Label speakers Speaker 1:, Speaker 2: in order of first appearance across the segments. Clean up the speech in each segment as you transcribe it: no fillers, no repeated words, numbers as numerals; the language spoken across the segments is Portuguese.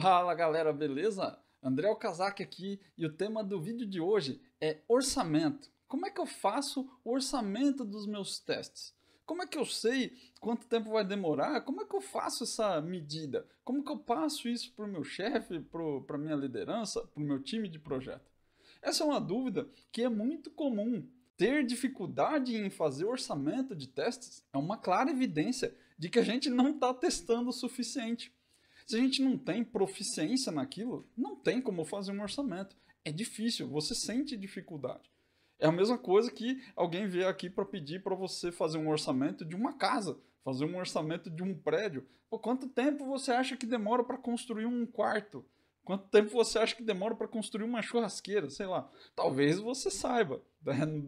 Speaker 1: Fala galera, beleza? André Okazaki aqui e o tema do vídeo de hoje é orçamento. Como é que eu faço o orçamento dos meus testes? Como é que eu sei quanto tempo vai demorar? Como é que eu faço essa medida? Como que eu passo isso para o meu chefe, para a minha liderança, para o meu time de projeto? Essa é uma dúvida que é muito comum. Ter dificuldade em fazer orçamento de testes é uma clara evidência de que a gente não está testando o suficiente. Se a gente não tem proficiência naquilo, não tem como fazer um orçamento. É difícil, você sente dificuldade. É a mesma coisa que alguém vier aqui para pedir para você fazer um orçamento de uma casa, fazer um orçamento de um prédio. Pô, quanto tempo você acha que demora para construir um quarto? Quanto tempo você acha que demora para construir uma churrasqueira? Sei lá. Talvez você saiba.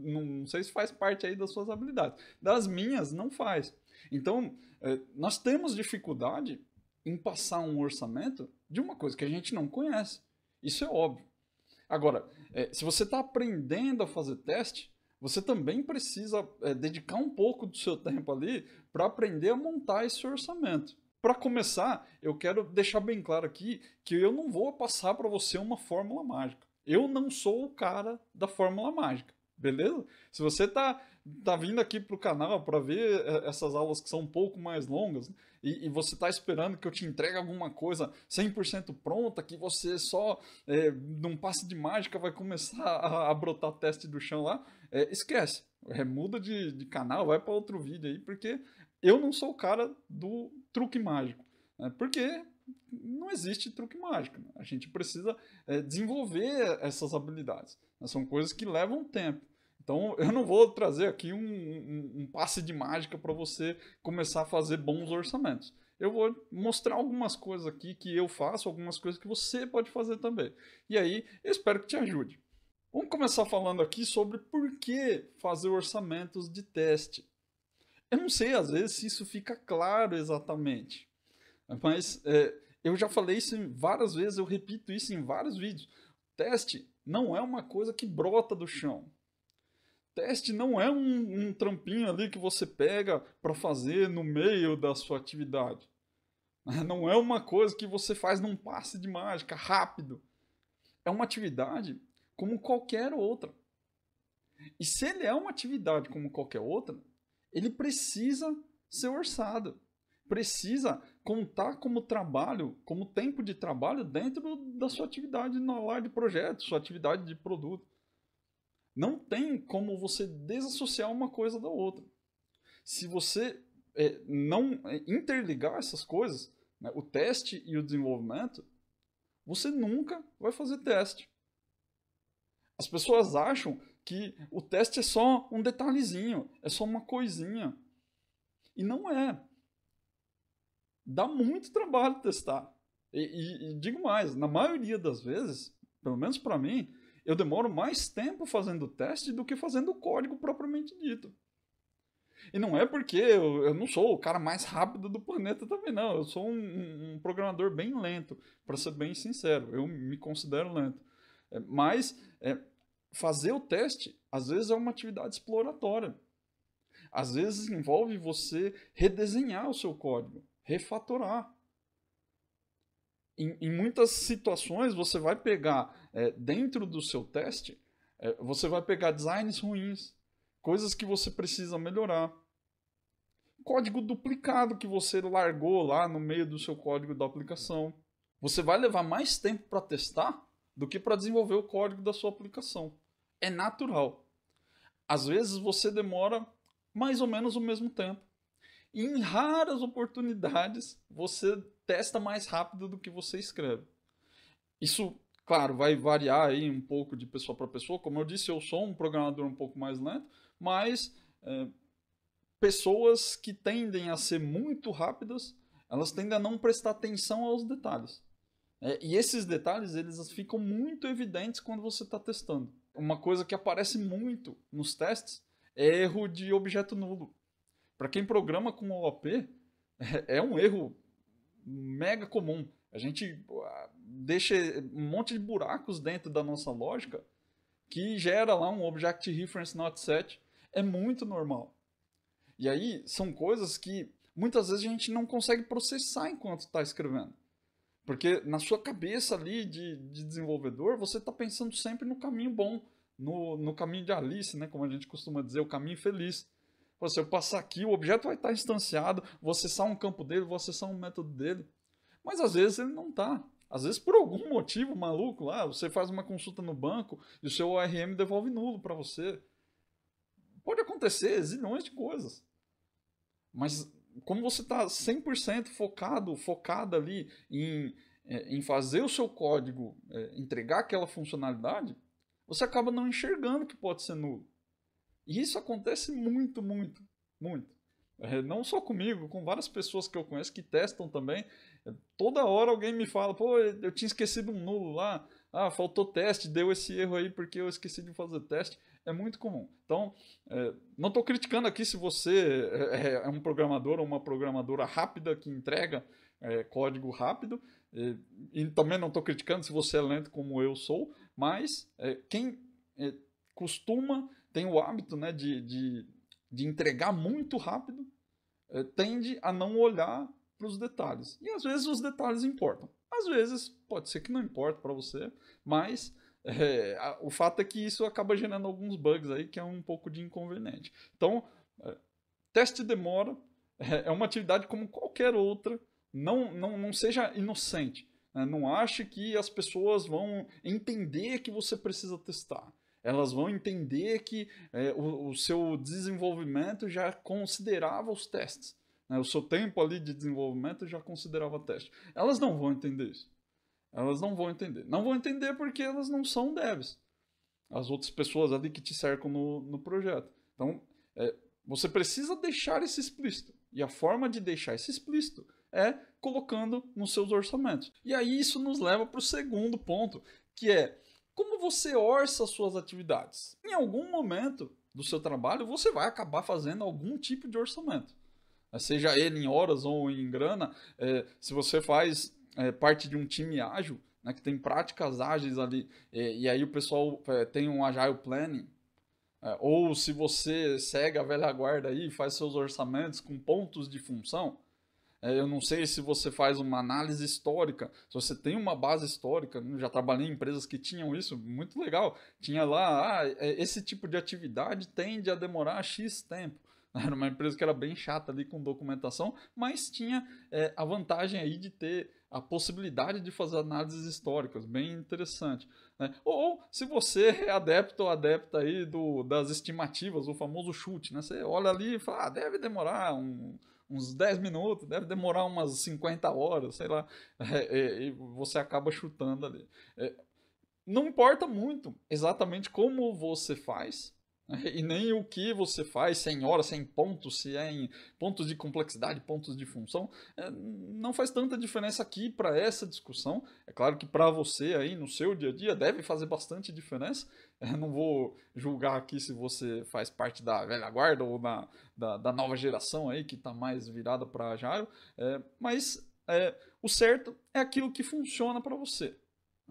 Speaker 1: Não sei se faz parte aí das suas habilidades. Das minhas, não faz. Então, nós temos dificuldade em passar um orçamento de uma coisa que a gente não conhece. Isso é óbvio. Agora, se você está aprendendo a fazer teste, você também precisa dedicar um pouco do seu tempo ali para aprender a montar esse orçamento. Para começar, eu quero deixar bem claro aqui que eu não vou passar para você uma fórmula mágica. Eu não sou o cara da fórmula mágica, beleza? Se você tá vindo aqui para o canal para ver essas aulas que são um pouco mais longas e você está esperando que eu te entregue alguma coisa 100% pronta, que você só num passe de mágica vai começar a brotar teste do chão lá, esquece. Muda de canal, vai para outro vídeo aí, porque eu não sou o cara do truque mágico, né? Porque não existe truque mágico, né? A gente precisa desenvolver essas habilidades, né? São coisas que levam tempo. Então eu não vou trazer aqui um passe de mágica para você começar a fazer bons orçamentos. Eu vou mostrar algumas coisas aqui que eu faço, algumas coisas que você pode fazer também. E aí, eu espero que te ajude. Vamos começar falando aqui sobre por que fazer orçamentos de teste. Eu não sei, às vezes, se isso fica claro exatamente. Mas eu já falei isso várias vezes, eu repito isso em vários vídeos. Teste não é uma coisa que brota do chão. Teste não é um trampinho ali que você pega para fazer no meio da sua atividade. Não é uma coisa que você faz num passe de mágica rápido. É uma atividade como qualquer outra. E se ele é uma atividade como qualquer outra, ele precisa ser orçado. Precisa contar como trabalho, como tempo de trabalho dentro da sua atividade na área de projeto, sua atividade de produto. Não tem como você desassociar uma coisa da outra. Se você não interligar essas coisas, né, o teste e o desenvolvimento, você nunca vai fazer teste. As pessoas acham que o teste é só um detalhezinho, é só uma coisinha. E não é. Dá muito trabalho testar. E digo mais, na maioria das vezes, pelo menos para mim, eu demoro mais tempo fazendo teste do que fazendo o código propriamente dito. E não é porque eu não sou o cara mais rápido do planeta também, não. Eu sou um programador bem lento, para ser bem sincero. Eu me considero lento. Mas fazer o teste, às vezes, é uma atividade exploratória. Às vezes envolve você redesenhar o seu código, refatorar. Em muitas situações, você vai pegar, dentro do seu teste, você vai pegar designs ruins, coisas que você precisa melhorar. Código duplicado que você largou lá no meio do seu código da aplicação. Você vai levar mais tempo para testar do que para desenvolver o código da sua aplicação. É natural. Às vezes você demora mais ou menos o mesmo tempo. E em raras oportunidades você testa mais rápido do que você escreve. Isso, claro, vai variar aí um pouco de pessoa para pessoa. Como eu disse, eu sou um programador um pouco mais lento, mas pessoas que tendem a ser muito rápidas, elas tendem a não prestar atenção aos detalhes. E esses detalhes, eles ficam muito evidentes quando você está testando. Uma coisa que aparece muito nos testes é erro de objeto nulo. Para quem programa com OOP, é um erro mega comum. A gente deixa um monte de buracos dentro da nossa lógica que gera lá um Object Reference Not Set. É muito normal. E aí são coisas que muitas vezes a gente não consegue processar enquanto está escrevendo. Porque na sua cabeça ali de desenvolvedor, você está pensando sempre no caminho bom, no caminho de Alice, né? Como a gente costuma dizer, o caminho feliz. Se eu passar aqui, o objeto vai estar instanciado, vou acessar um campo dele, vou acessar um método dele. Mas às vezes ele não está. Às vezes, por algum motivo maluco lá, você faz uma consulta no banco e o seu ORM devolve nulo para você. Pode acontecer zilhões de coisas. Mas como você está 100% focado ali em fazer o seu código entregar aquela funcionalidade, você acaba não enxergando que pode ser nulo. E isso acontece muito, muito, muito. Não só comigo, com várias pessoas que eu conheço que testam também. Toda hora alguém me fala, pô, eu tinha esquecido um nulo lá, faltou teste, deu esse erro aí porque eu esqueci de fazer teste. É muito comum. Então, não estou criticando aqui se você é um programador ou uma programadora rápida que entrega código rápido, e também não estou criticando se você é lento como eu sou, mas quem costuma, tem o hábito, né, de entregar muito rápido, tende a não olhar para os detalhes. E às vezes os detalhes importam. Às vezes pode ser que não importa para você, mas o fato é que isso acaba gerando alguns bugs aí que é um pouco de inconveniente. Então, teste demora, é uma atividade como qualquer outra, não seja inocente. Né? Não ache que as pessoas vão entender que você precisa testar. Elas vão entender que o seu desenvolvimento já considerava os testes. Né? O seu tempo ali de desenvolvimento já considerava teste. Elas não vão entender isso. Elas não vão entender. Não vão entender porque elas não são devs. As outras pessoas ali que te cercam no projeto. Então, você precisa deixar isso explícito. E a forma de deixar isso explícito é colocando nos seus orçamentos. E aí isso nos leva para o segundo ponto, que é como você orça as suas atividades. Em algum momento do seu trabalho, você vai acabar fazendo algum tipo de orçamento. Seja ele em horas ou em grana, se você faz parte de um time ágil, né, que tem práticas ágeis ali, e aí o pessoal tem um agile planning, ou se você segue a velha guarda aí, faz seus orçamentos com pontos de função, eu não sei se você faz uma análise histórica, se você tem uma base histórica, já trabalhei em empresas que tinham isso, muito legal. Tinha lá, esse tipo de atividade tende a demorar X tempo. Era uma empresa que era bem chata ali com documentação, mas tinha a vantagem aí de ter a possibilidade de fazer análises históricas, bem interessante. Né? Ou se você é adepto ou adepta aí das estimativas, o famoso chute, né? Você olha ali e fala, deve demorar uns 10 minutos, deve demorar umas 50 horas, sei lá, e você acaba chutando ali. Não importa muito exatamente como você faz, e nem o que você faz, se é em horas, se é em pontos, se é em pontos de complexidade, pontos de função, não faz tanta diferença aqui para essa discussão. É claro que para você aí no seu dia a dia deve fazer bastante diferença. Não vou julgar aqui se você faz parte da velha guarda ou da nova geração aí que está mais virada para Agile, mas o certo é aquilo que funciona para você.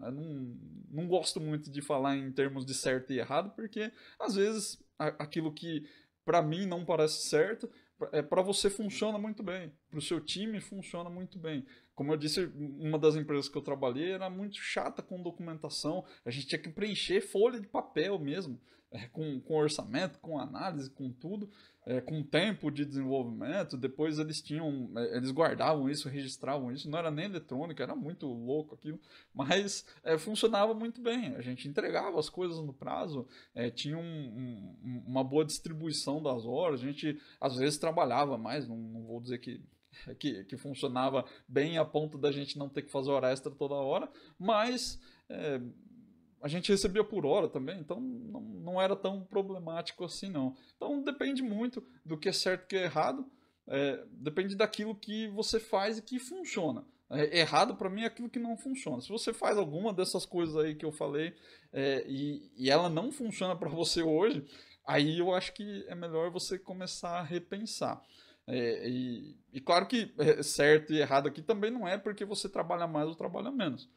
Speaker 1: Eu não gosto muito de falar em termos de certo e errado, porque às vezes aquilo que para mim não parece certo, para você funciona muito bem, para o seu time funciona muito bem. Como eu disse, uma das empresas que eu trabalhei era muito chata com documentação, a gente tinha que preencher folha de papel mesmo, com orçamento, com análise, com tudo, com tempo de desenvolvimento. Depois eles guardavam isso, registravam isso, não era nem eletrônico, era muito louco aquilo, mas funcionava muito bem. A gente entregava as coisas no prazo, tinha uma boa distribuição das horas, a gente às vezes trabalhava mais, não vou dizer que funcionava bem a ponto da gente não ter que fazer hora extra toda hora, mas a gente recebia por hora também, então não era tão problemático assim não. Então depende muito do que é certo e que é errado, depende daquilo que você faz e que funciona. Errado para mim é aquilo que não funciona. Se você faz alguma dessas coisas aí que eu falei e ela não funciona para você hoje, aí eu acho que é melhor você começar a repensar. E claro que certo e errado aqui também não é porque você trabalha mais ou trabalha menos.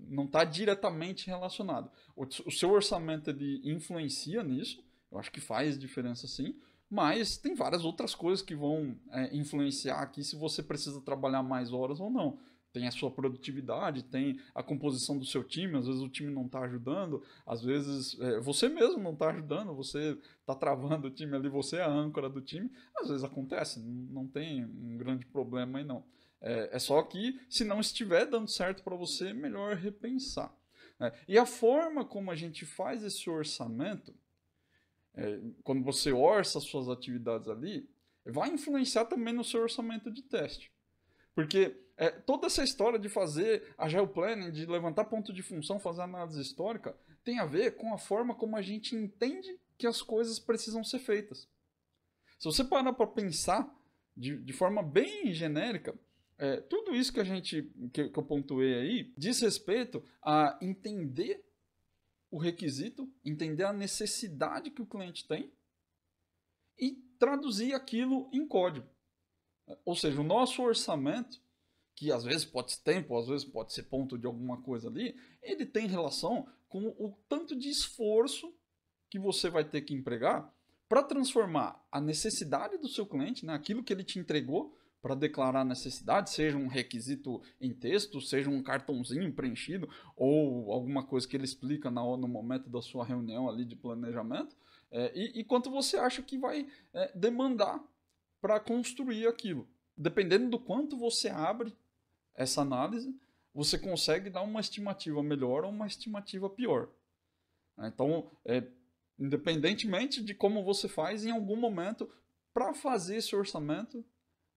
Speaker 1: Não está diretamente relacionado. O seu orçamento ele influencia nisso, eu acho que faz diferença sim, mas tem várias outras coisas que vão influenciar aqui se você precisa trabalhar mais horas ou não. Tem a sua produtividade, tem a composição do seu time, às vezes o time não está ajudando, às vezes você mesmo não está ajudando, você está travando o time ali, você é a âncora do time, às vezes acontece, não tem um grande problema aí não. É só que se não estiver dando certo para você, é melhor repensar. E a forma como a gente faz esse orçamento, quando você orça as suas atividades ali, vai influenciar também no seu orçamento de teste. Porque toda essa história de fazer agile planning, de levantar ponto de função, fazer análise histórica, tem a ver com a forma como a gente entende que as coisas precisam ser feitas. Se você parar para pensar de forma bem genérica, tudo isso que eu pontuei aí diz respeito a entender o requisito, entender a necessidade que o cliente tem e traduzir aquilo em código. Ou seja, o nosso orçamento, que às vezes pode ser tempo, às vezes pode ser ponto de alguma coisa ali, ele tem relação com o tanto de esforço que você vai ter que empregar para transformar a necessidade do seu cliente, né, aquilo que ele te entregou para declarar a necessidade, seja um requisito em texto, seja um cartãozinho preenchido ou alguma coisa que ele explica no momento da sua reunião ali de planejamento, e quanto você acha que vai demandar para construir aquilo. Dependendo do quanto você abre essa análise, você consegue dar uma estimativa melhor ou uma estimativa pior. Então, independentemente de como você faz, em algum momento, para fazer esse orçamento,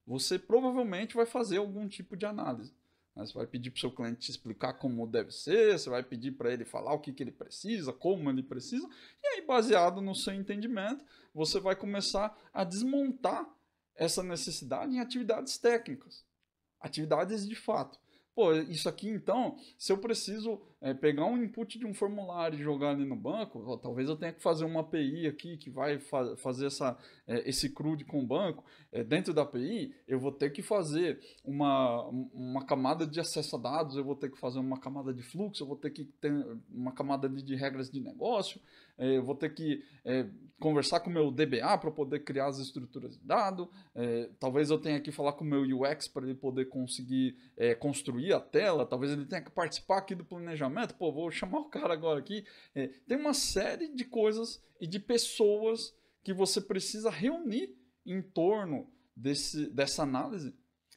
Speaker 1: você provavelmente vai fazer algum tipo de análise. Você vai pedir para o seu cliente te explicar como deve ser, você vai pedir para ele falar o que ele precisa, como ele precisa, e aí, baseado no seu entendimento, você vai começar a desmontar essa necessidade em atividades técnicas, atividades de fato. Pô, isso aqui então, se eu preciso pegar um input de um formulário e jogar ali no banco, talvez eu tenha que fazer uma API aqui que vai fazer esse CRUD com o banco. Dentro da API, eu vou ter que fazer uma camada de acesso a dados, eu vou ter que fazer uma camada de fluxo, eu vou ter que ter uma camada de regras de negócio, eu vou ter que conversar com o meu DBA para poder criar as estruturas de dado, talvez eu tenha que falar com o meu UX para ele poder conseguir construir a tela, talvez ele tenha que participar aqui do planejamento, pô, vou chamar o cara agora aqui. Tem uma série de coisas e de pessoas que você precisa reunir em torno dessa análise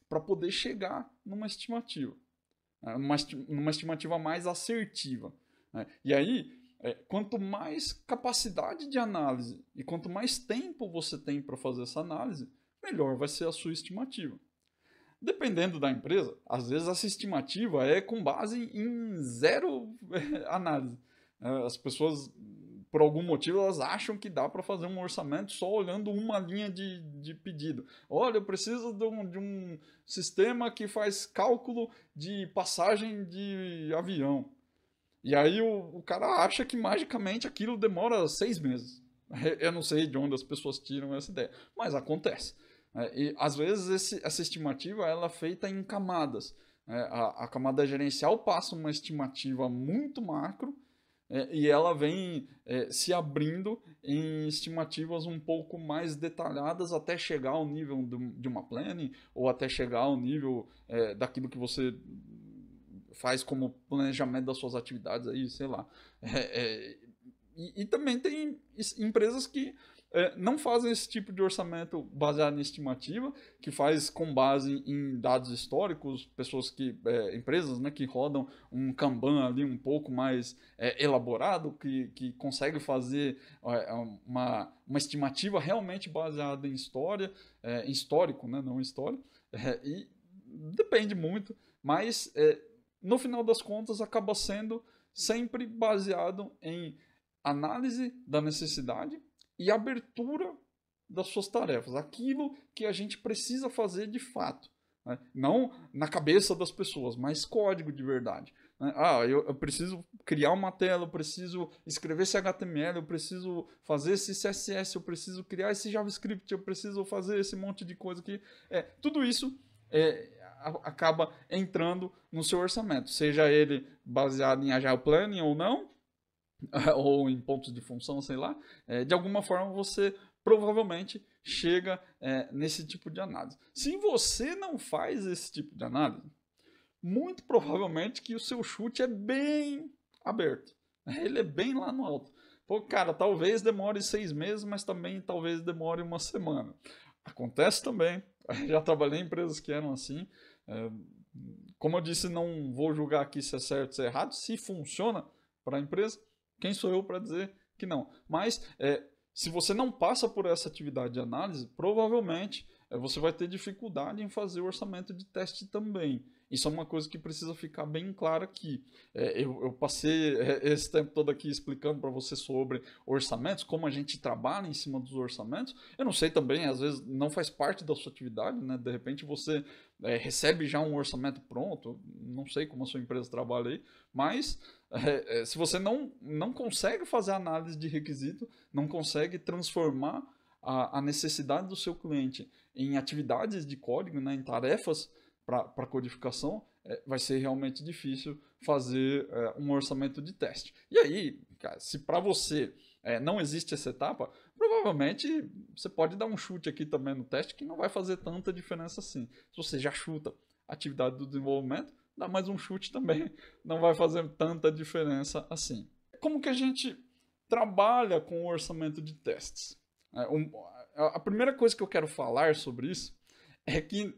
Speaker 1: para poder chegar numa estimativa, numa estimativa mais assertiva. E aí, quanto mais capacidade de análise e quanto mais tempo você tem para fazer essa análise, melhor vai ser a sua estimativa. Dependendo da empresa, às vezes essa estimativa é com base em zero análise. As pessoas, por algum motivo, elas acham que dá para fazer um orçamento só olhando uma linha de pedido. Olha, eu preciso de um sistema que faz cálculo de passagem de avião. E aí o cara acha que magicamente aquilo demora 6 meses. Eu não sei de onde as pessoas tiram essa ideia, mas acontece. E às vezes essa estimativa ela é feita em camadas. A camada gerencial passa uma estimativa muito macro e ela vem se abrindo em estimativas um pouco mais detalhadas até chegar ao nível de uma planning ou até chegar ao nível daquilo que você faz como planejamento das suas atividades aí, sei lá. E também tem empresas que não fazem esse tipo de orçamento baseado em estimativa, que faz com base em dados históricos, empresas, né, que rodam um Kanban ali um pouco mais elaborado, que consegue fazer uma estimativa realmente baseada em história, em histórico, né, não em história, e depende muito, mas no final das contas acaba sendo sempre baseado em análise da necessidade e abertura das suas tarefas, aquilo que a gente precisa fazer de fato, né? Não na cabeça das pessoas, mas código de verdade, né? Eu preciso criar uma tela, eu preciso escrever esse HTML, eu preciso fazer esse CSS, eu preciso criar esse JavaScript, eu preciso fazer esse monte de coisa aqui. Tudo isso acaba entrando no seu orçamento, seja ele baseado em Agile Planning ou não, ou em pontos de função, sei lá, de alguma forma você provavelmente chega nesse tipo de análise. Se você não faz esse tipo de análise, muito provavelmente que o seu chute é bem aberto. Ele é bem lá no alto. Pô, cara, talvez demore 6 meses, mas também talvez demore uma semana. Acontece também. Já trabalhei em empresas que eram assim. É, como eu disse, não vou julgar aqui se é certo ou se é errado. Se funciona para a empresa, quem sou eu para dizer que não? Mas se você não passa por essa atividade de análise, provavelmente você vai ter dificuldade em fazer o orçamento de teste também. Isso é uma coisa que precisa ficar bem clara aqui. Eu passei esse tempo todo aqui explicando para você sobre orçamentos, como a gente trabalha em cima dos orçamentos. Eu não sei também, às vezes não faz parte da sua atividade, né? De repente você recebe já um orçamento pronto, não sei como a sua empresa trabalha aí, mas se você não consegue fazer análise de requisito, não consegue transformar a necessidade do seu cliente em atividades de código, né, em tarefas para codificação, vai ser realmente difícil fazer um orçamento de teste. E aí, cara, se para você não existe essa etapa, provavelmente você pode dar um chute aqui também no teste que não vai fazer tanta diferença assim. Se você já chuta a atividade do desenvolvimento, dá mais um chute também, não vai fazer tanta diferença assim. Como que a gente trabalha com o orçamento de testes? A primeira coisa que eu quero falar sobre isso é que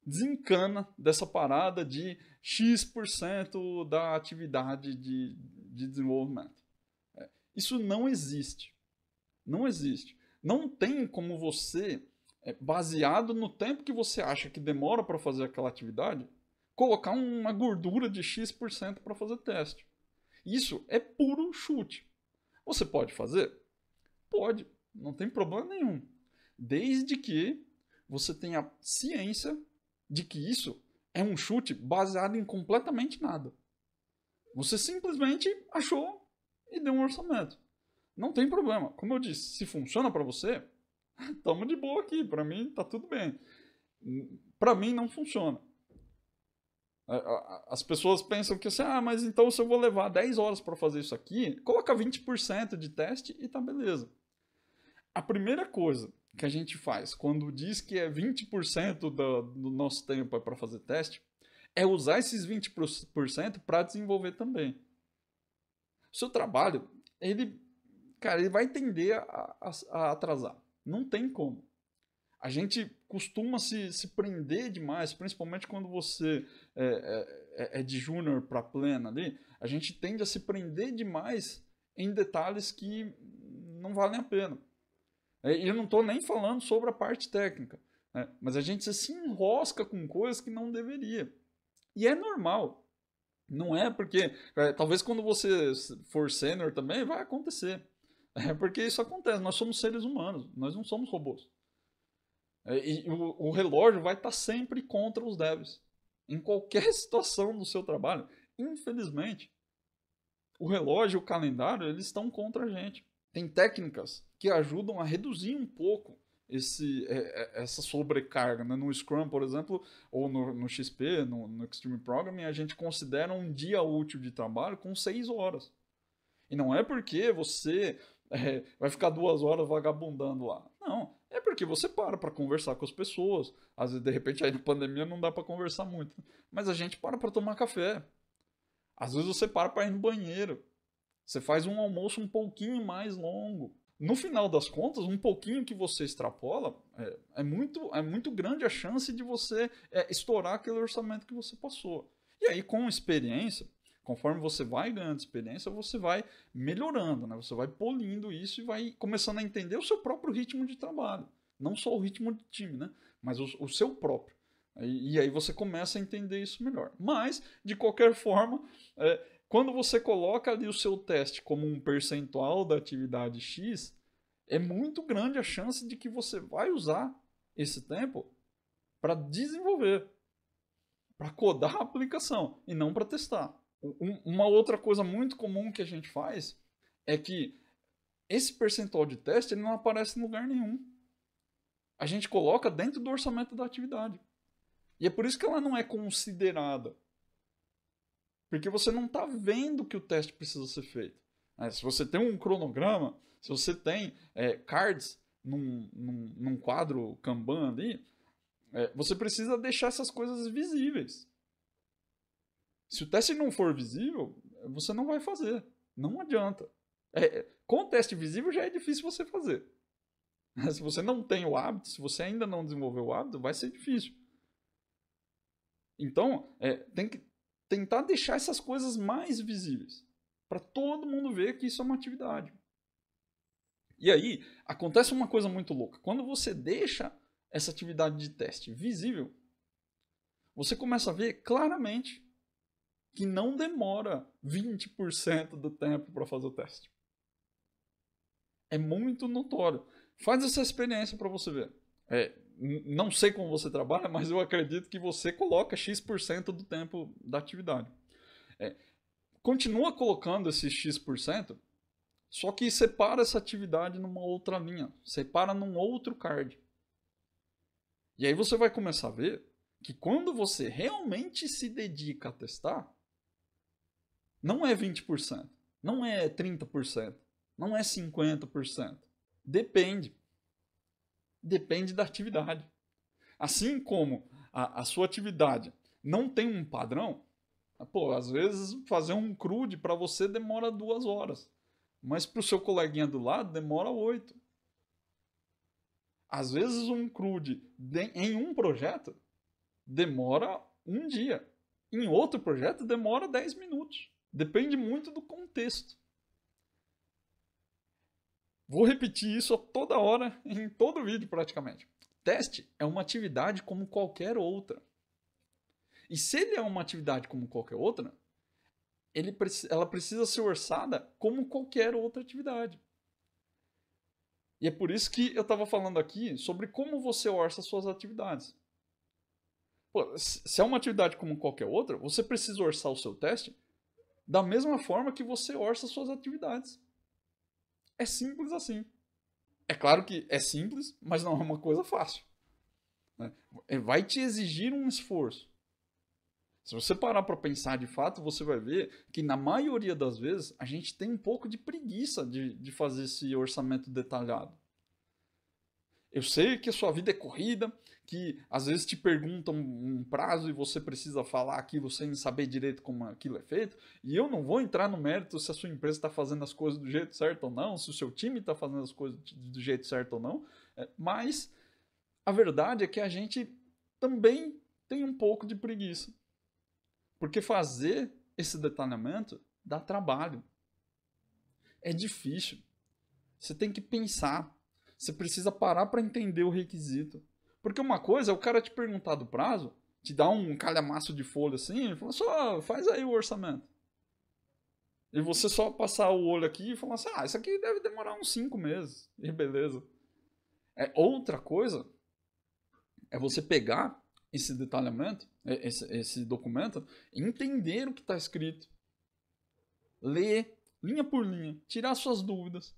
Speaker 1: desencana dessa parada de X% da atividade de desenvolvimento. Isso não existe. Não existe. Não tem como você, baseado no tempo que você acha que demora para fazer aquela atividade, colocar uma gordura de X% para fazer teste. Isso é puro chute. Você pode fazer? Pode. Não tem problema nenhum. Desde que você tenha ciência de que isso é um chute baseado em completamente nada. Você simplesmente achou e deu um orçamento. Não tem problema. Como eu disse, se funciona para você, tamo de boa aqui. Para mim, tá tudo bem. Para mim, não funciona. As pessoas pensam que assim, mas então se eu vou levar 10 horas para fazer isso aqui, coloca 20% de teste e tá beleza. A primeira coisa que a gente faz quando diz que é 20% do nosso tempo para fazer teste é usar esses 20% para desenvolver também. O seu trabalho, ele vai tender a atrasar. Não tem como. A gente costuma se prender demais, principalmente quando você é de júnior para plena ali, a gente tende a se prender demais em detalhes que não valem a pena. E eu não estou nem falando sobre a parte técnica, né? Mas a gente se enrosca com coisas que não deveria. E é normal. Não é porque, talvez quando você for sênior também vai acontecer. É porque isso acontece, nós somos seres humanos, nós não somos robôs. E o relógio vai estar sempre contra os devs. Em qualquer situação do seu trabalho. Infelizmente, o relógio e o calendário, eles estão contra a gente. Tem técnicas que ajudam a reduzir um pouco essa sobrecarga. Né? No Scrum, por exemplo, ou no XP, no Extreme Programming, a gente considera um dia útil de trabalho com 6 horas. E não é porque você vai ficar 2 horas vagabundando lá. Não, é porque você para conversar com as pessoas. Às vezes, de repente, aí na pandemia não dá para conversar muito. Mas a gente para tomar café. Às vezes você para ir no banheiro. Você faz um almoço um pouquinho mais longo. No final das contas, um pouquinho que você extrapola, é muito grande a chance de você estourar aquele orçamento que você passou. E aí, com experiência, conforme você vai ganhando experiência, você vai melhorando, né? Você vai polindo isso e vai começando a entender o seu próprio ritmo de trabalho. Não só o ritmo de time, né? Mas o seu próprio. E aí você começa a entender isso melhor. Mas, de qualquer forma, quando você coloca ali o seu teste como um percentual da atividade X, é muito grande a chance de que você vai usar esse tempo para desenvolver, para codar a aplicação e não para testar. Uma outra coisa muito comum que a gente faz é que esse percentual de teste ele não aparece em lugar nenhum. A gente coloca dentro do orçamento da atividade. E é por isso que ela não é considerada. Porque você não está vendo que o teste precisa ser feito. Se você tem um cronograma, se você tem cards num quadro Kanban ali, você precisa deixar essas coisas visíveis. Se o teste não for visível, você não vai fazer. Não adianta. Com o teste visível já é difícil você fazer. Se você não tem o hábito, se você ainda não desenvolveu o hábito, vai ser difícil. Então, tem que tentar deixar essas coisas mais visíveis. Para todo mundo ver que isso é uma atividade. E aí, acontece uma coisa muito louca. Quando você deixa essa atividade de teste visível, você começa a ver claramente que não demora 20% do tempo para fazer o teste. É muito notório. Faz essa experiência para você ver. Não sei como você trabalha, mas eu acredito que você coloca X% do tempo da atividade. Continua colocando esse X%, só que separa essa atividade numa outra linha. Separa num outro card. E aí você vai começar a ver que quando você realmente se dedica a testar, não é 20%, não é 30%, não é 50%. Depende. Depende da atividade. Assim como a sua atividade não tem um padrão, às vezes fazer um crude para você demora 2 horas, mas para o seu coleguinha do lado demora 8. Às vezes um crude em um projeto demora 1 dia, em outro projeto demora 10 minutos. Depende muito do contexto. Vou repetir isso a toda hora, em todo vídeo praticamente. Teste é uma atividade como qualquer outra. E se ele é uma atividade como qualquer outra, ela precisa ser orçada como qualquer outra atividade. E é por isso que eu estava falando aqui sobre como você orça suas atividades. Se é uma atividade como qualquer outra, você precisa orçar o seu teste da mesma forma que você orça suas atividades. É simples assim. É claro que é simples, mas não é uma coisa fácil. Vai te exigir um esforço. Se você parar para pensar de fato, você vai ver que na maioria das vezes a gente tem um pouco de preguiça de fazer esse orçamento detalhado. Eu sei que a sua vida é corrida, que às vezes te perguntam um prazo e você precisa falar aquilo sem saber direito como aquilo é feito. E eu não vou entrar no mérito se a sua empresa está fazendo as coisas do jeito certo ou não, se o seu time está fazendo as coisas do jeito certo ou não. Mas a verdade é que a gente também tem um pouco de preguiça. Porque fazer esse detalhamento dá trabalho. É difícil. Você tem que pensar. Você precisa parar para entender o requisito. Porque uma coisa é o cara te perguntar do prazo, te dar um calhamaço de folha assim, e falar só, faz aí o orçamento. E você só passar o olho aqui e falar assim, isso aqui deve demorar uns 5 meses. E beleza. Outra coisa é você pegar esse detalhamento, esse documento, e entender o que está escrito. Ler, linha por linha, tirar suas dúvidas,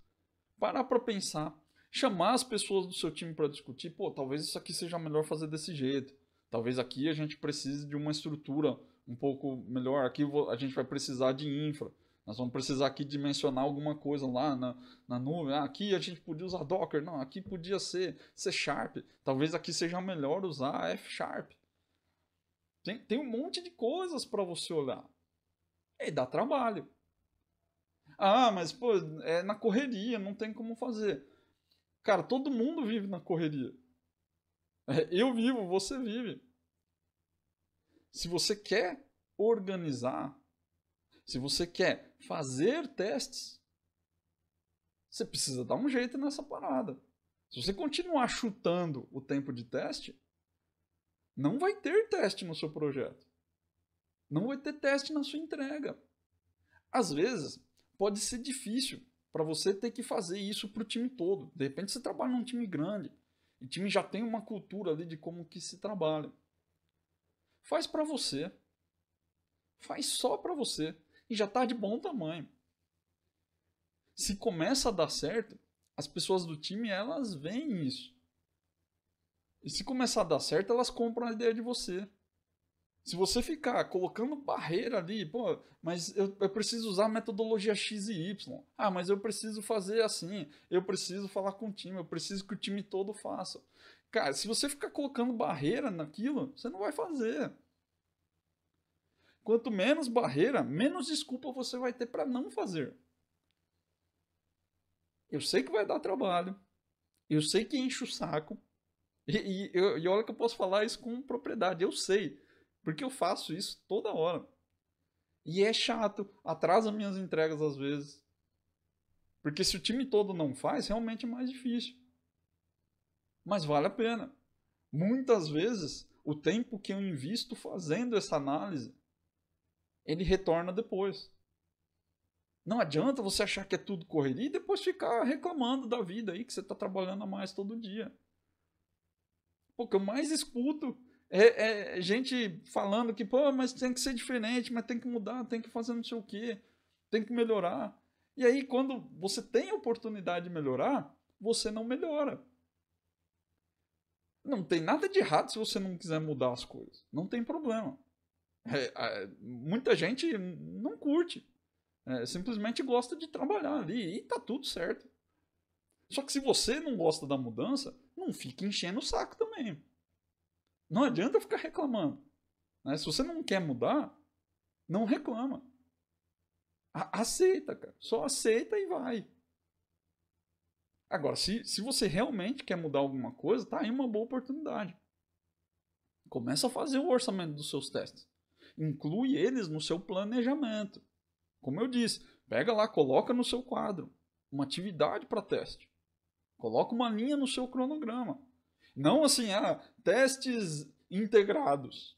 Speaker 1: parar para pensar. Chamar as pessoas do seu time para discutir, talvez isso aqui seja melhor fazer desse jeito. Talvez aqui a gente precise de uma estrutura um pouco melhor. Aqui a gente vai precisar de infra. Nós vamos precisar aqui dimensionar alguma coisa lá na nuvem. Aqui a gente podia usar Docker. Não, aqui podia ser C#. Talvez aqui seja melhor usar F#. Tem um monte de coisas para você olhar. E dá trabalho. Mas é na correria, não tem como fazer. Cara, todo mundo vive na correria. Eu vivo, você vive. Se você quer organizar, se você quer fazer testes, você precisa dar um jeito nessa parada. Se você continuar chutando o tempo de teste, não vai ter teste no seu projeto. Não vai ter teste na sua entrega. Às vezes, pode ser difícil para você ter que fazer isso para o time todo. De repente você trabalha num time grande. E o time já tem uma cultura ali de como que se trabalha. Faz para você. Faz só para você. E já está de bom tamanho. Se começa a dar certo, as pessoas do time, elas veem isso. E se começar a dar certo, elas compram a ideia de você. Se você ficar colocando barreira ali, mas eu preciso usar a metodologia X e Y. Mas eu preciso fazer assim, eu preciso falar com o time, eu preciso que o time todo faça. Cara, se você ficar colocando barreira naquilo, você não vai fazer. Quanto menos barreira, menos desculpa você vai ter para não fazer. Eu sei que vai dar trabalho, eu sei que enche o saco, e olha que eu posso falar isso com propriedade, eu sei, porque eu faço isso toda hora. E é chato, atrasa minhas entregas às vezes. Porque se o time todo não faz, realmente é mais difícil. Mas vale a pena. Muitas vezes, o tempo que eu invisto fazendo essa análise, ele retorna depois. Não adianta você achar que é tudo correria e depois ficar reclamando da vida aí, que você está trabalhando a mais todo dia. Pô, o que eu mais escuto é gente falando que, pô, mas tem que ser diferente, mas tem que mudar, tem que fazer não sei o quê, tem que melhorar. E aí, quando você tem a oportunidade de melhorar, você não melhora. Não tem nada de errado se você não quiser mudar as coisas. Não tem problema. Muita gente não curte. Simplesmente gosta de trabalhar ali e tá tudo certo. Só que se você não gosta da mudança, não fica enchendo o saco também. Não adianta ficar reclamando. Né? Se você não quer mudar, não reclama. Aceita, cara. Só aceita e vai. Agora, se você realmente quer mudar alguma coisa, tá aí uma boa oportunidade. Começa a fazer o orçamento dos seus testes. Inclui eles no seu planejamento. Como eu disse, pega lá, coloca no seu quadro uma atividade para teste. Coloca uma linha no seu cronograma. Não assim, testes integrados.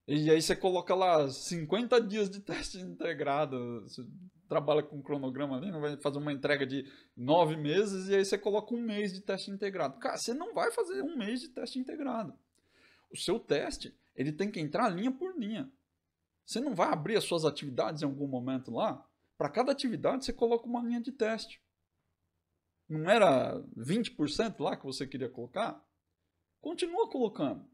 Speaker 1: E aí você coloca lá 50 dias de teste integrado. Você trabalha com cronograma ali, não vai fazer uma entrega de 9 meses e aí você coloca um mês de teste integrado. Cara, você não vai fazer um mês de teste integrado. O seu teste, ele tem que entrar linha por linha. Você não vai abrir as suas atividades em algum momento lá? Para cada atividade você coloca uma linha de teste. Não era 20% lá que você queria colocar? Continua colocando.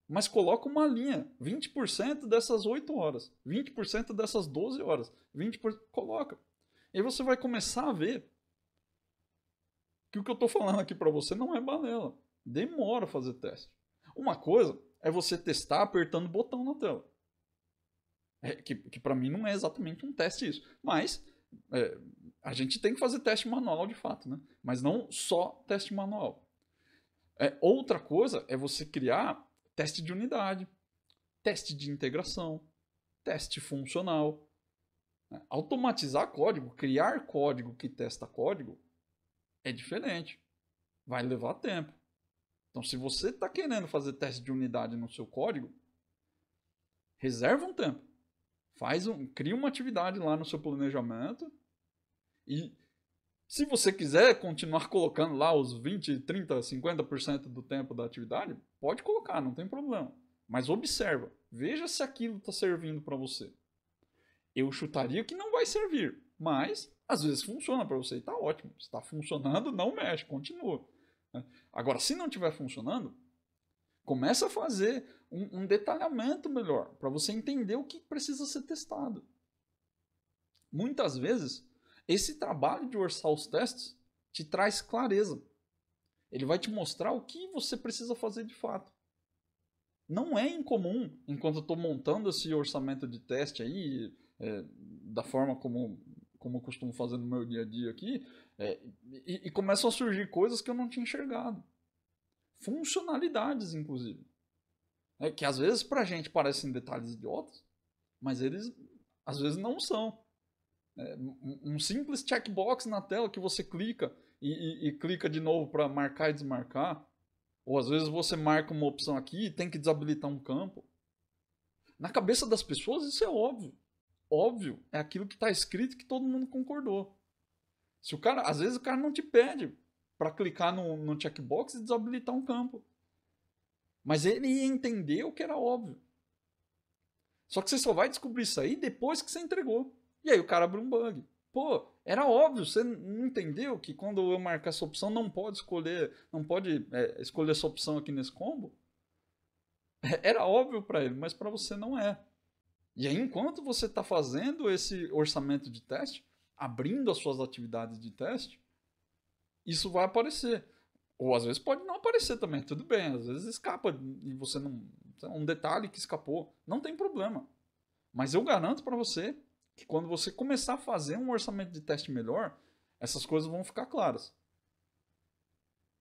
Speaker 1: Mas coloca uma linha. 20% dessas 8 horas. 20% dessas 12 horas. 20%. Coloca. E aí você vai começar a ver que o que eu estou falando aqui para você não é balela. Demora a fazer teste. Uma coisa é você testar apertando o botão na tela. Que para mim não é exatamente um teste isso. Mas a gente tem que fazer teste manual de fato, né? Mas não só teste manual. Outra coisa é você criar teste de unidade, teste de integração, teste funcional. Automatizar código, criar código que testa código é diferente. Vai levar tempo. Então, se você está querendo fazer teste de unidade no seu código, reserva um tempo. Cria uma atividade lá no seu planejamento e se você quiser continuar colocando lá os 20, 30, 50% do tempo da atividade, pode colocar, não tem problema. Mas observa, veja se aquilo está servindo para você. Eu chutaria que não vai servir, mas às vezes funciona para você e está ótimo. Se está funcionando, não mexe, continua. Agora, se não estiver funcionando, começa a fazer um detalhamento melhor, para você entender o que precisa ser testado. Muitas vezes, esse trabalho de orçar os testes te traz clareza. Ele vai te mostrar o que você precisa fazer de fato. Não é incomum, enquanto eu estou montando esse orçamento de teste aí, da forma como eu costumo fazer no meu dia a dia aqui, e começam a surgir coisas que eu não tinha enxergado. Funcionalidades, inclusive. Que às vezes pra gente parecem detalhes idiotas, mas eles às vezes não são. Um simples checkbox na tela que você clica e clica de novo para marcar e desmarcar. Ou às vezes você marca uma opção aqui e tem que desabilitar um campo. Na cabeça das pessoas isso é óbvio. Óbvio é aquilo que está escrito que todo mundo concordou. Às vezes o cara não te pede para clicar no checkbox e desabilitar um campo. Mas ele entendeu que era óbvio. Só que você só vai descobrir isso aí depois que você entregou. E aí o cara abre um bug. Pô, era óbvio, você não entendeu que quando eu marcar essa opção não pode escolher essa opção aqui nesse combo? Era óbvio para ele, mas para você não é. E aí enquanto você está fazendo esse orçamento de teste, abrindo as suas atividades de teste, isso vai aparecer. Ou às vezes pode não aparecer também, tudo bem, às vezes escapa e você não... Um detalhe que escapou, não tem problema. Mas eu garanto para você que quando você começar a fazer um orçamento de teste melhor, essas coisas vão ficar claras.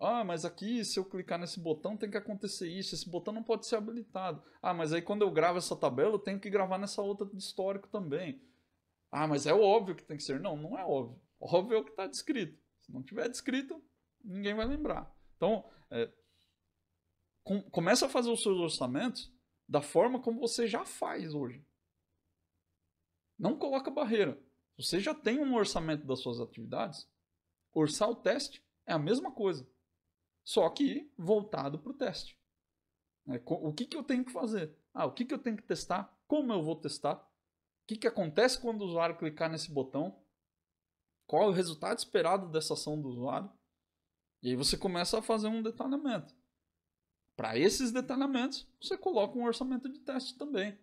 Speaker 1: Ah, mas aqui se eu clicar nesse botão tem que acontecer isso, esse botão não pode ser habilitado. Ah, mas aí quando eu gravo essa tabela eu tenho que gravar nessa outra de histórico também. Ah, mas é óbvio que tem que ser. Não, não é óbvio. Óbvio é o que está descrito. Se não tiver descrito, ninguém vai lembrar. Então, começa a fazer os seus orçamentos da forma como você já faz hoje. Não coloca barreira. Você já tem um orçamento das suas atividades, orçar o teste é a mesma coisa. Só que voltado para o teste. O que eu tenho que fazer? O que eu tenho que testar? Como eu vou testar? O que acontece quando o usuário clicar nesse botão? Qual é o resultado esperado dessa ação do usuário? E aí você começa a fazer um detalhamento. Para esses detalhamentos, você coloca um orçamento de teste também.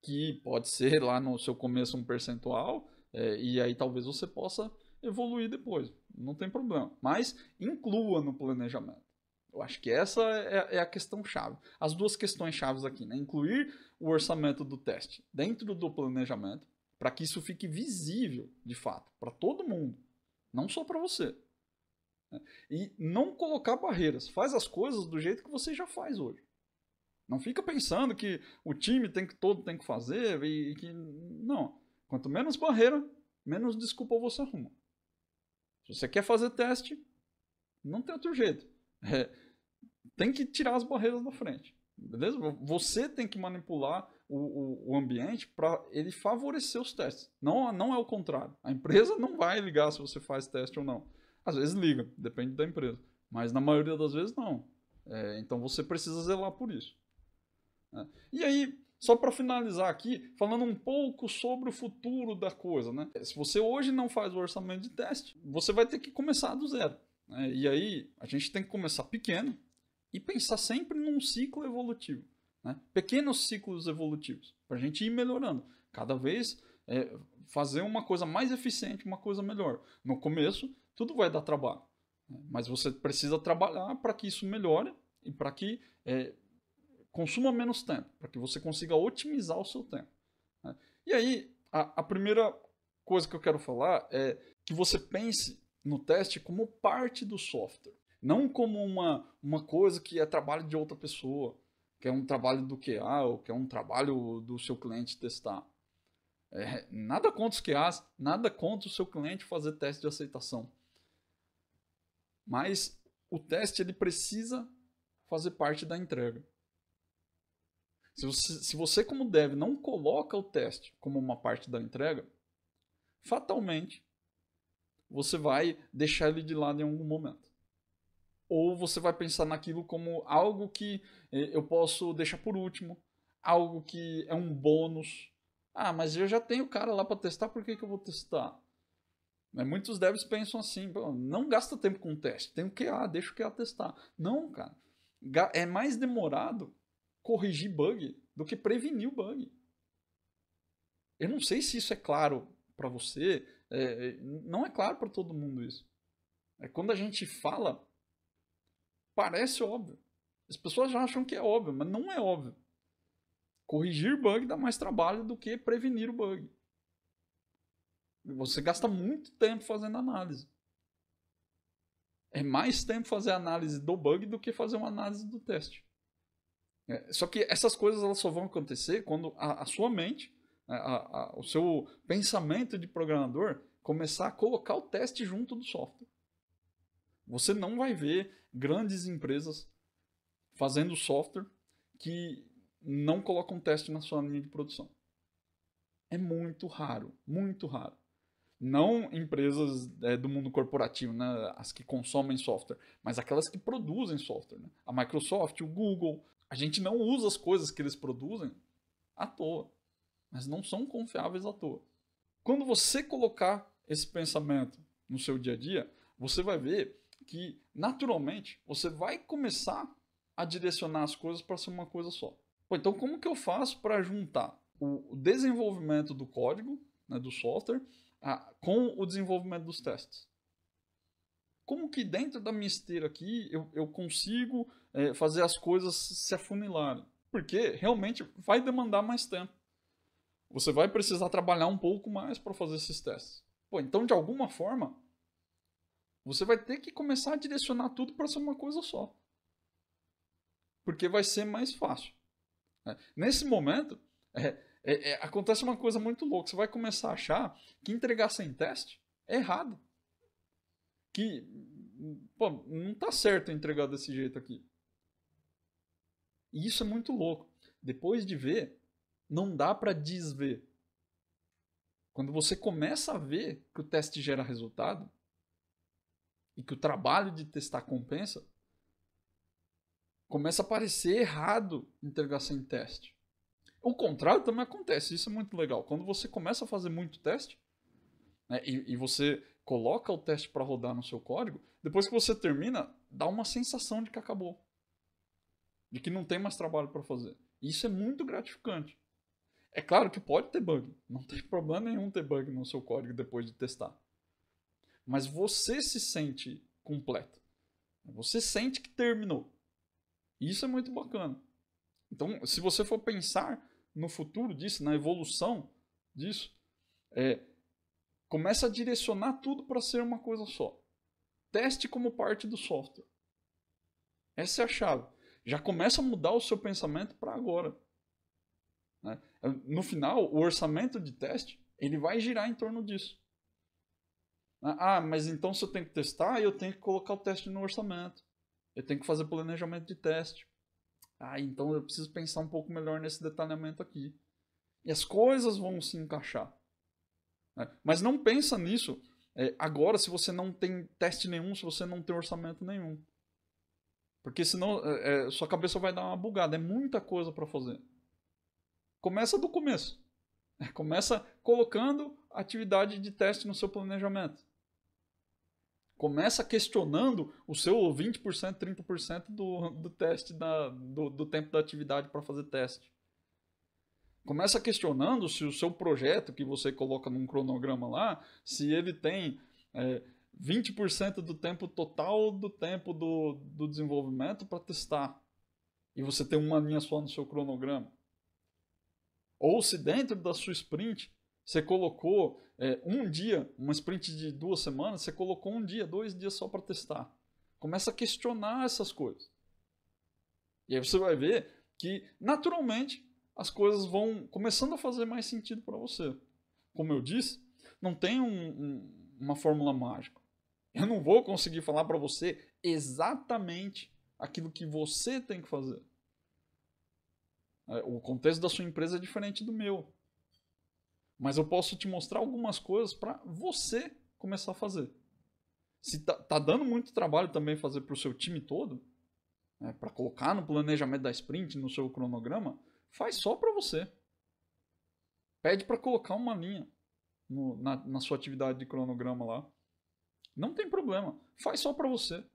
Speaker 1: Que pode ser lá no seu começo um percentual, e aí talvez você possa evoluir depois. Não tem problema. Mas inclua no planejamento. Eu acho que essa é a questão chave. As duas questões chaves aqui, né? Incluir o orçamento do teste dentro do planejamento, para que isso fique visível, de fato, para todo mundo, não só para você. E não colocar barreiras. Faz as coisas do jeito que você já faz hoje. Não fica pensando que o time todo tem que fazer e que... Não. Quanto menos barreira, menos desculpa você arruma. Se você quer fazer teste, não tem outro jeito. Tem que tirar as barreiras da frente. Beleza? Você tem que manipular o ambiente para ele favorecer os testes. Não é o contrário. A empresa não vai ligar se você faz teste ou não. Às vezes liga, depende da empresa. Mas na maioria das vezes não. Então você precisa zelar por isso. E aí, só para finalizar aqui, falando um pouco sobre o futuro da coisa, né? Se você hoje não faz o orçamento de teste, você vai ter que começar do zero. Né? E aí, a gente tem que começar pequeno e pensar sempre num ciclo evolutivo. Né? Pequenos ciclos evolutivos, para a gente ir melhorando. Cada vez fazer uma coisa mais eficiente, uma coisa melhor. No começo, tudo vai dar trabalho. Né? Mas você precisa trabalhar para que isso melhore e para que... consuma menos tempo, para que você consiga otimizar o seu tempo. Né? E aí, a primeira coisa que eu quero falar é que você pense no teste como parte do software, não como uma coisa que é trabalho de outra pessoa, que é um trabalho do QA ou que é um trabalho do seu cliente testar. Nada contra os QAs, nada contra o seu cliente fazer teste de aceitação. Mas o teste ele precisa fazer parte da entrega. Se você, como dev, não coloca o teste como uma parte da entrega, fatalmente você vai deixar ele de lado em algum momento. Ou você vai pensar naquilo como algo que eu posso deixar por último, algo que é um bônus. Mas eu já tenho o cara lá para testar, por que eu vou testar? Muitos devs pensam assim, não gasta tempo com teste, tem o QA, deixa o QA testar. Não, cara. É mais demorado corrigir bug do que prevenir o bug. Eu não sei se isso é claro para você, não é claro para todo mundo isso. Quando a gente fala, parece óbvio. As pessoas já acham que é óbvio, mas não é óbvio. Corrigir bug dá mais trabalho do que prevenir o bug. Você gasta muito tempo fazendo análise. É mais tempo fazer análise do bug do que fazer uma análise do teste. Só que essas coisas elas só vão acontecer quando a sua mente, o seu pensamento de programador começar a colocar o teste junto do software. Você não vai ver grandes empresas fazendo software que não colocam teste na sua linha de produção. É muito raro, muito raro. Não empresas do mundo corporativo, né, as que consomem software, mas aquelas que produzem software. Né? A Microsoft, o Google. A gente não usa as coisas que eles produzem à toa, mas não são confiáveis à toa. Quando você colocar esse pensamento no seu dia a dia, você vai ver que, naturalmente, você vai começar a direcionar as coisas para ser uma coisa só. Então, como que eu faço para juntar o desenvolvimento do código, né, do software, com o desenvolvimento dos testes? Como que dentro da minha esteira aqui eu consigo fazer as coisas se afunilarem? Porque realmente vai demandar mais tempo. você vai precisar trabalhar um pouco mais para fazer esses testes. Pô, então, de alguma forma, você vai ter que começar a direcionar tudo para ser uma coisa só. Porque vai ser mais fácil. Nesse momento, acontece uma coisa muito louca. Você vai começar a achar que entregar sem teste é errado. Que, pô, não tá certo entregar desse jeito aqui. E isso é muito louco. Depois de ver, não dá para desver. Quando você começa a ver que o teste gera resultado e que o trabalho de testar compensa, começa a parecer errado entregar sem teste. O contrário também acontece, isso é muito legal. Quando você começa a fazer muito teste, né, e você coloca o teste para rodar no seu código, depois que você termina, dá uma sensação de que acabou. De que não tem mais trabalho para fazer. E isso é muito gratificante. É claro que pode ter bug. Não tem problema nenhum ter bug no seu código depois de testar. Mas você se sente completo. Você sente que terminou. E isso é muito bacana. Então, se você for pensar no futuro disso, na evolução disso, começa a direcionar tudo para ser uma coisa só. Teste como parte do software. Essa é a chave. Já começa a mudar o seu pensamento para agora. Né? No final, o orçamento de teste ele vai girar em torno disso. Ah, mas então se eu tenho que testar, eu tenho que colocar o teste no orçamento. Eu tenho que fazer planejamento de teste. Ah, então eu preciso pensar um pouco melhor nesse detalhamento aqui. E as coisas vão se encaixar. Né? Mas não pensa nisso agora se você não tem teste nenhum, se você não tem orçamento nenhum. Porque senão sua cabeça vai dar uma bugada. É muita coisa para fazer. Começa do começo. Começa colocando atividade de teste no seu planejamento. Começa questionando o seu 20%, 30% do teste, do tempo da atividade para fazer teste. Começa questionando se o seu projeto que você coloca num cronograma lá, se ele tem 20% do tempo total do tempo do desenvolvimento para testar. E você tem uma linha só no seu cronograma. Ou se dentro da sua sprint você colocou um dia, uma sprint de 2 semanas, você colocou 1 dia, 2 dias só para testar. Começa a questionar essas coisas. E aí você vai ver que, naturalmente, as coisas vão começando a fazer mais sentido para você. Como eu disse, não tem uma fórmula mágica. Eu não vou conseguir falar para você exatamente aquilo que você tem que fazer. O contexto da sua empresa é diferente do meu. Mas eu posso te mostrar algumas coisas para você começar a fazer. Se tá dando muito trabalho também fazer para o seu time todo, para colocar no planejamento da sprint, no seu cronograma, faz só para você. Pede para colocar uma linha na sua atividade de cronograma lá. Não tem problema. Faz só para você.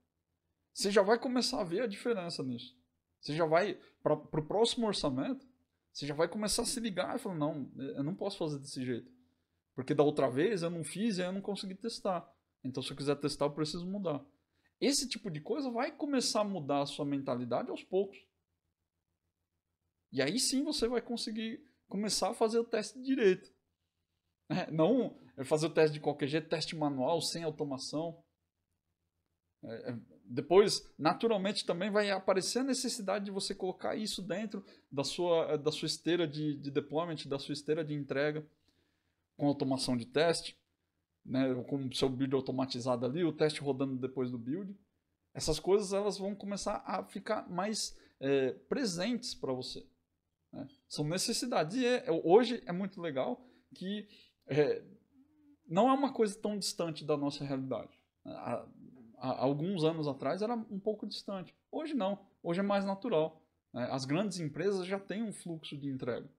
Speaker 1: Você já vai começar a ver a diferença nisso. Você já vai, para o próximo orçamento, você já vai começar a se ligar e falar, não, eu não posso fazer desse jeito. Porque da outra vez eu não fiz e eu não consegui testar. Então se eu quiser testar eu preciso mudar. Esse tipo de coisa vai começar a mudar a sua mentalidade aos poucos. E aí sim você vai conseguir começar a fazer o teste direito. Não fazer o teste de qualquer jeito, teste manual, sem automação. Depois, naturalmente, também vai aparecer a necessidade de você colocar isso dentro da sua esteira de deployment, da sua esteira de entrega, com automação de teste, né, com o seu build automatizado ali, o teste rodando depois do build. Essas coisas elas vão começar a ficar mais presentes para você. Né? São necessidades. E hoje é muito legal que não é uma coisa tão distante da nossa realidade. Há alguns anos atrás era um pouco distante. Hoje não. Hoje é mais natural. Né? As grandes empresas já têm um fluxo de entrega.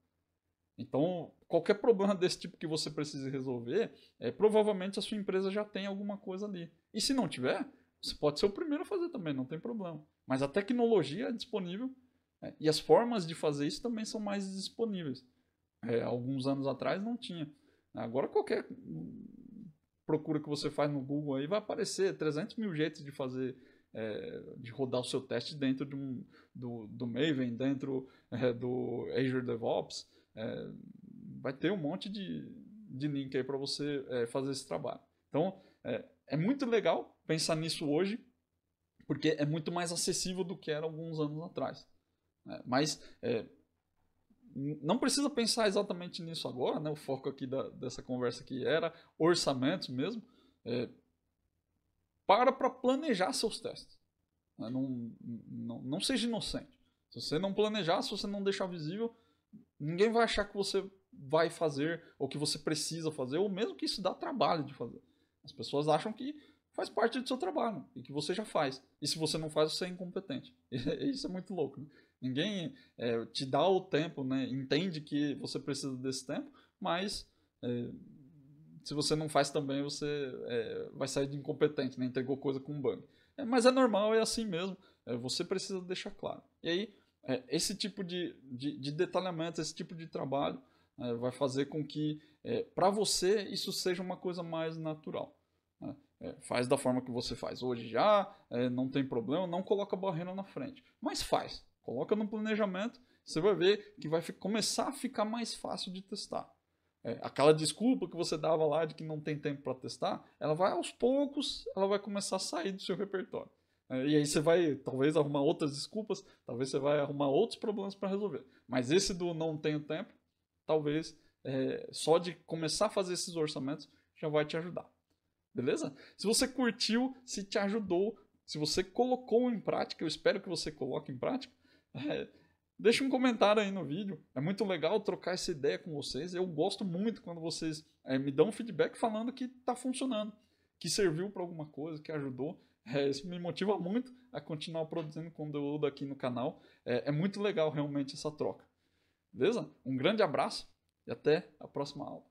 Speaker 1: Então, qualquer problema desse tipo que você precise resolver, provavelmente a sua empresa já tem alguma coisa ali. E se não tiver, você pode ser o primeiro a fazer também, não tem problema. Mas a tecnologia é disponível e as formas de fazer isso também são mais disponíveis. Alguns anos atrás não tinha. Agora qualquer procura que você faz no Google aí vai aparecer 300 mil jeitos de fazer, de rodar o seu teste dentro do Maven, dentro do Azure DevOps. vai ter um monte de link aí para você fazer esse trabalho. Então, é muito legal pensar nisso hoje, porque é muito mais acessível do que era alguns anos atrás. Mas não precisa pensar exatamente nisso agora, né? O foco aqui dessa conversa aqui era orçamentos mesmo. Para planejar seus testes. Não seja inocente. Se você não planejar, se você não deixar visível, ninguém vai achar que você vai fazer, ou que você precisa fazer, ou mesmo que isso dá trabalho de fazer. As pessoas acham que faz parte do seu trabalho, e que você já faz. E se você não faz, você é incompetente. Isso é muito louco, né? Ninguém te dá o tempo, né? Entende que você precisa desse tempo, mas se você não faz também, você vai sair de incompetente, né? Entregou coisa com bug. Mas é normal, é assim mesmo. Você precisa deixar claro. E aí, esse tipo de detalhamento, esse tipo de trabalho vai fazer com que, para você, isso seja uma coisa mais natural. Né? Faz da forma que você faz hoje já, não tem problema, não coloca barreira na frente. Mas faz. Coloca no planejamento, você vai ver que vai começar a ficar mais fácil de testar. Aquela desculpa que você dava lá de que não tem tempo para testar, ela vai aos poucos, ela vai começar a sair do seu repertório. E aí você vai, talvez, arrumar outras desculpas, talvez você vai arrumar outros problemas para resolver. Mas esse do não tenho tempo, talvez só de começar a fazer esses orçamentos já vai te ajudar. Beleza? Se você curtiu, se te ajudou, se você colocou em prática, eu espero que você coloque em prática, deixa um comentário aí no vídeo. É muito legal trocar essa ideia com vocês. Eu gosto muito quando vocês me dão um feedback falando que está funcionando, que serviu para alguma coisa, que ajudou. Isso me motiva muito a continuar produzindo conteúdo aqui no canal. É muito legal realmente essa troca. Beleza? Um grande abraço e até a próxima aula.